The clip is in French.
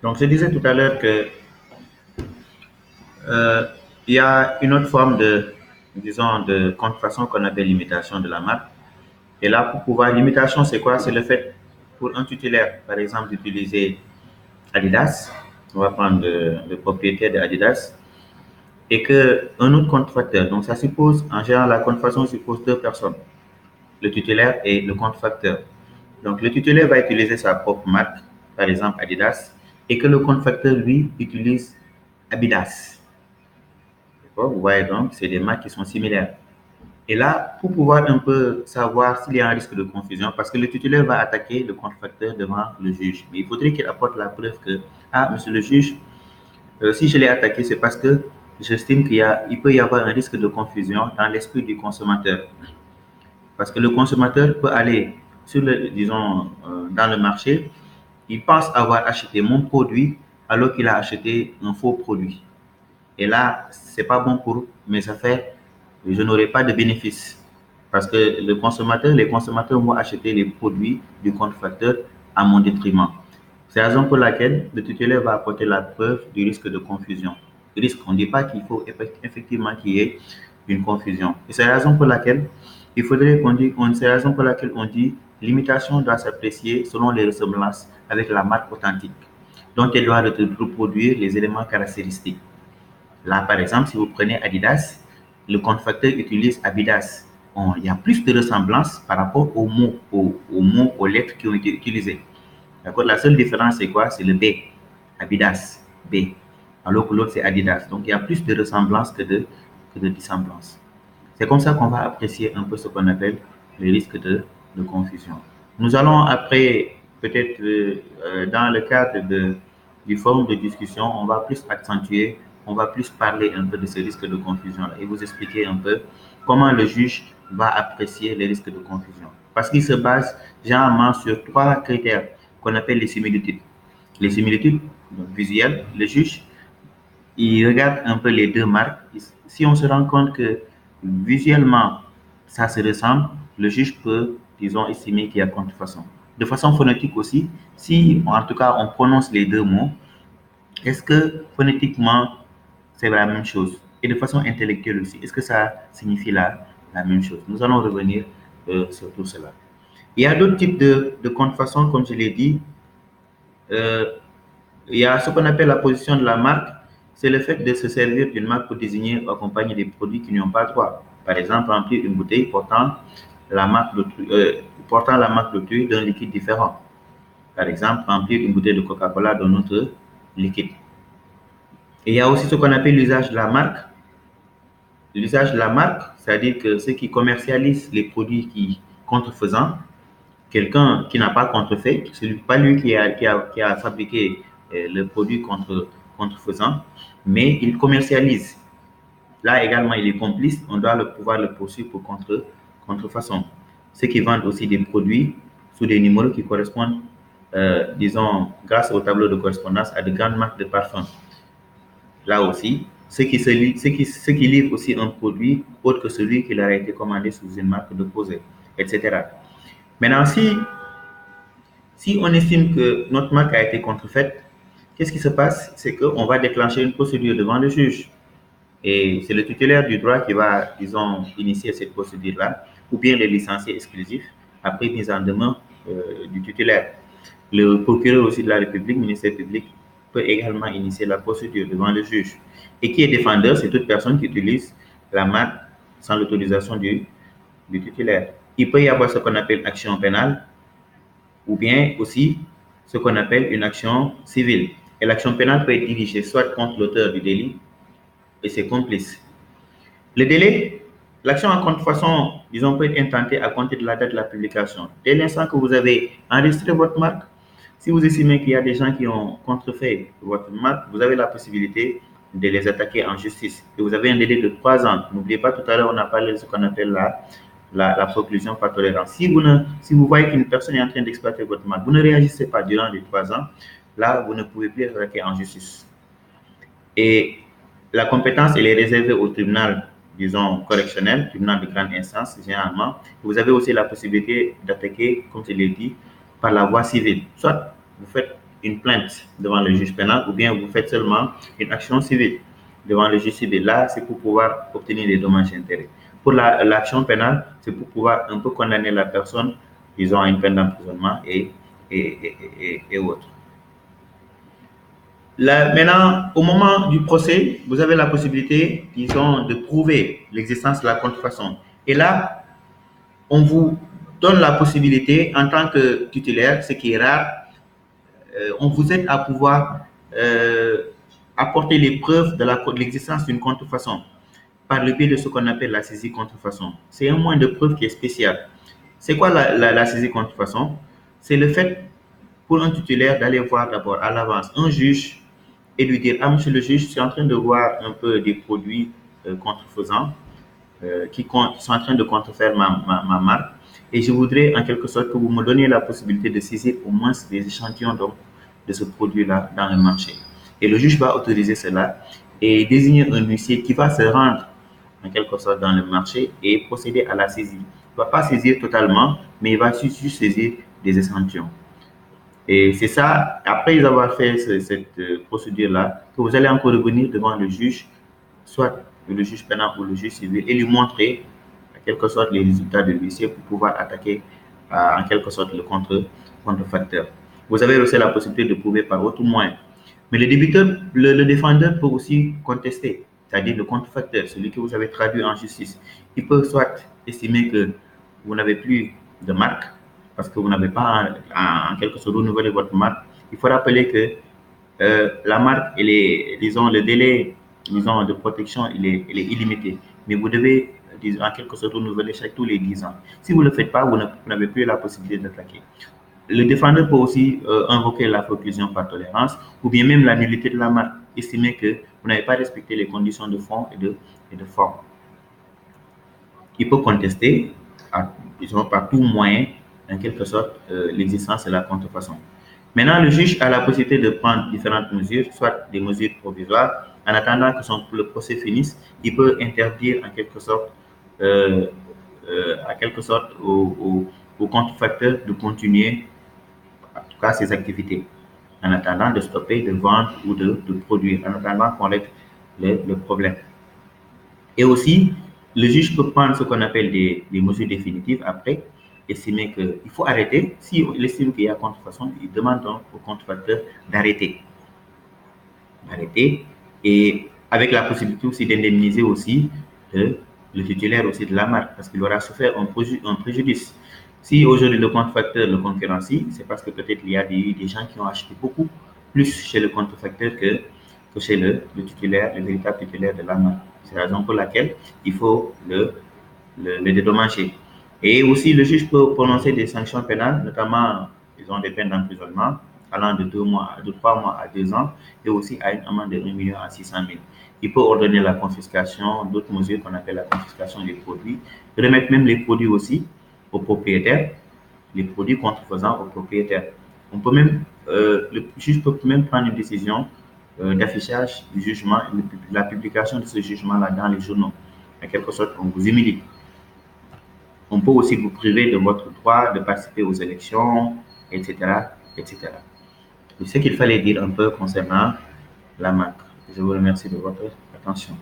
Donc, je disais tout à l'heure que euh, il y a une autre forme de, disons, de contrefaçon qu'on appelle l'imitation de la marque. Et là, pour pouvoir, l'imitation, c'est quoi? C'est le fait pour un titulaire, par exemple, d'utiliser Adidas. On va prendre le propriétaire de Adidas et qu'un autre contrefacteur. Donc, ça suppose, en général, la contrefaçon suppose deux personnes, le titulaire et le contrefacteur. Donc, le titulaire va utiliser sa propre marque, par exemple Adidas, et que le contrefacteur, lui, utilise Abidas. Vous voyez donc, c'est des marques qui sont similaires. Et là, pour pouvoir un peu savoir s'il y a un risque de confusion, parce que le titulaire va attaquer le contrefacteur devant le juge. Mais il faudrait qu'il apporte la preuve que, ah, monsieur le juge, si je l'ai attaqué, c'est parce que j'estime il peut y avoir un risque de confusion dans l'esprit du consommateur. Parce que le consommateur peut aller sur disons, dans le marché, il pense avoir acheté mon produit alors qu'il a acheté un faux produit. Et là, c'est pas bon pour mes affaires. Je n'aurai pas de bénéfice. Parce que les consommateurs vont acheter les produits du contrefacteur à mon détriment. C'est la raison pour laquelle le titulaire va apporter la preuve du risque de confusion. Le risque, on ne dit pas qu'il faut effectivement qu'il y ait une confusion. Et c'est la raison pour laquelle il faudrait qu'on dise, c'est la raison pour laquelle on dit l'imitation doit s'apprécier selon les ressemblances avec la marque authentique, dont elle doit reproduire les éléments caractéristiques. Là, par exemple, si vous prenez Adidas, le contrefacteur utilise Abidas. Il y a plus de ressemblance par rapport aux lettres qui ont été utilisées. D'accord. La seule différence, c'est quoi? C'est le B. Abidas, B. Alors que l'autre, c'est Adidas. Donc, il y a plus de ressemblance que de dissemblance. C'est comme ça qu'on va apprécier un peu ce qu'on appelle le risque de confusion. Nous allons après, peut-être dans le cadre du forum de discussion, on va plus accentuer, on va plus parler un peu de ces risques de confusion et vous expliquer un peu comment le juge va apprécier les risques de confusion. Parce qu'il se base généralement sur trois critères qu'on appelle les similitudes. Les similitudes donc visuelles, le juge, il regarde un peu les deux marques. Si on se rend compte que visuellement, ça se ressemble, le juge peut, disons, estimer qu'il y a contrefaçon. De façon phonétique aussi, si en tout cas on prononce les deux mots, est-ce que phonétiquement c'est la même chose? Et de façon intellectuelle aussi, est-ce que ça signifie la même chose? Nous allons revenir sur tout cela. Il y a d'autres types de contrefaçon, comme je l'ai dit. Euh, il y a ce qu'on appelle la position de la marque, c'est le fait de se servir d'une marque pour désigner ou accompagner des produits qui n'y ont pas droit. Par exemple, remplir une bouteille portant la marque d'autrui d'un liquide différent. Par exemple, remplir une bouteille de Coca-Cola d'un autre liquide. Et il y a aussi ce qu'on appelle l'usage de la marque. L'usage de la marque, c'est-à-dire que ceux qui commercialisent les produits qui contrefaisant, quelqu'un qui n'a pas contrefait, ce n'est pas lui qui a fabriqué le produit contrefaisant, mais il commercialise. Là également, il est complice, on doit pouvoir le poursuivre pour contrefaçon. Ceux qui vendent aussi des produits sous des numéros qui correspondent, disons, grâce au tableau de correspondance, à de grandes marques de parfums. Là aussi, ceux qui livrent aussi un produit autre que celui qui leur a été commandé sous une marque déposée, etc. Maintenant, si on estime que notre marque a été contrefaite, qu'est-ce qui se passe? C'est qu'on va déclencher une procédure devant le juge. Et c'est le titulaire du droit qui va, disons, initier cette procédure-là, ou bien les licenciés exclusifs, après mise en demeure du titulaire. Le procureur aussi de la République, ministère public, peut également initier la procédure devant le juge. Et qui est défendeur, c'est toute personne qui utilise la marque sans l'autorisation du titulaire. Il peut y avoir ce qu'on appelle action pénale, ou bien aussi ce qu'on appelle une action civile. Et l'action pénale peut être dirigée soit contre l'auteur du délit et ses complices. Le délai, l'action en contrefaçon, disons, peut être intentée à compter de la date de la publication. Dès l'instant que vous avez enregistré votre marque, si vous estimez qu'il y a des gens qui ont contrefait votre marque, vous avez la possibilité de les attaquer en justice. Et vous avez un délai de 3 ans. N'oubliez pas, tout à l'heure, on a parlé de ce qu'on appelle la proclusion par tolérance. Si vous voyez qu'une personne est en train d'exploiter votre marque, vous ne réagissez pas durant les 3 ans, là, vous ne pouvez plus être attaqué en justice. Et la compétence, elle est réservée au tribunal, disons, correctionnel, tribunal de grande instance, généralement. Vous avez aussi la possibilité d'attaquer, comme je l'ai dit, par la voie civile. Soit vous faites une plainte devant le juge pénal ou bien vous faites seulement une action civile devant le juge civil. Là, c'est pour pouvoir obtenir des dommages et intérêts. Pour l'action pénale, c'est pour pouvoir un peu condamner la personne, disons, à une peine d'emprisonnement et autres. Là, maintenant, au moment du procès, vous avez la possibilité, disons, de prouver l'existence de la contrefaçon. Et là, on vous donne la possibilité, en tant que titulaire, ce qui est rare, on vous aide à pouvoir apporter les preuves de l'existence d'une contrefaçon par le biais de ce qu'on appelle la saisie contrefaçon. C'est un moyen de preuve qui est spécial. C'est quoi la saisie contrefaçon? C'est le fait pour un titulaire d'aller voir d'abord à l'avance un juge et lui dire: ah, monsieur le juge, je suis en train de voir un peu des produits contrefaisants qui sont en train de contrefaire ma marque, et je voudrais en quelque sorte que vous me donniez la possibilité de saisir au moins des échantillons donc, de ce produit-là dans le marché. Et le juge va autoriser cela et désigner un huissier qui va se rendre en quelque sorte dans le marché et procéder à la saisie. Il ne va pas saisir totalement, mais il va juste saisir des échantillons. Et c'est ça, après avoir fait cette procédure-là, que vous allez encore revenir devant le juge, soit le juge pénal ou le juge civil, et lui montrer en quelque sorte les résultats de l'huissier pour pouvoir attaquer en quelque sorte le contrefacteur. Vous avez aussi la possibilité de prouver par autre moyen. Mais le débiteur, le défendeur peut aussi contester, c'est-à-dire le contrefacteur, celui que vous avez traduit en justice. Il peut soit estimer que vous n'avez plus de marque, parce que vous n'avez pas en quelque sorte renouvelé votre marque. Il faut rappeler que la marque, disons, le délai, disons, de protection, il est illimité. Mais vous devez, disons, en quelque sorte renouveler tous les 10 ans. Si vous ne le faites pas, vous n'avez plus la possibilité d'attaquer. Le défendeur peut aussi invoquer la preclusion par tolérance ou bien même la nullité de la marque, estimer que vous n'avez pas respecté les conditions de fond et de forme. Il peut contester, disons, par tout moyen, en quelque sorte, l'existence de la contrefaçon. Maintenant, le juge a la possibilité de prendre différentes mesures, soit des mesures provisoires. En attendant que le procès finisse, il peut interdire en quelque sorte, au contrefacteur de continuer, en tout cas, ses activités, en attendant de stopper, de vendre ou de produire, en attendant qu'on règle le problème. Et aussi, le juge peut prendre ce qu'on appelle des mesures définitives après, estimer qu'il faut arrêter. S'il estime qu'il y a contrefaçon, il demande donc au contrefacteur d'arrêter. Et avec la possibilité aussi d'indemniser aussi le titulaire aussi de la marque, parce qu'il aura souffert un préjudice. Si aujourd'hui le contrefacteur le concurrencie, c'est parce que peut-être il y a des gens qui ont acheté beaucoup plus chez le contrefacteur que chez le titulaire, le véritable titulaire de la marque. C'est la raison pour laquelle il faut le dédommager. Et aussi, le juge peut prononcer des sanctions pénales, notamment, ils ont des peines d'emprisonnement allant de 3 mois à 2 ans, et aussi à une amende de 1 million à 600 000. Il peut ordonner la confiscation, d'autres mesures qu'on appelle la confiscation des produits, remettre même les produits aussi aux propriétaires, les produits contrefaisants aux propriétaires. On peut même, le juge peut même prendre une décision d'affichage du jugement, la publication de ce jugement-là dans les journaux. En quelque sorte, on vous humilie. On peut aussi vous priver de votre droit de participer aux élections, etc., etc. C'est ce qu'il fallait dire un peu concernant la marque. Je vous remercie de votre attention.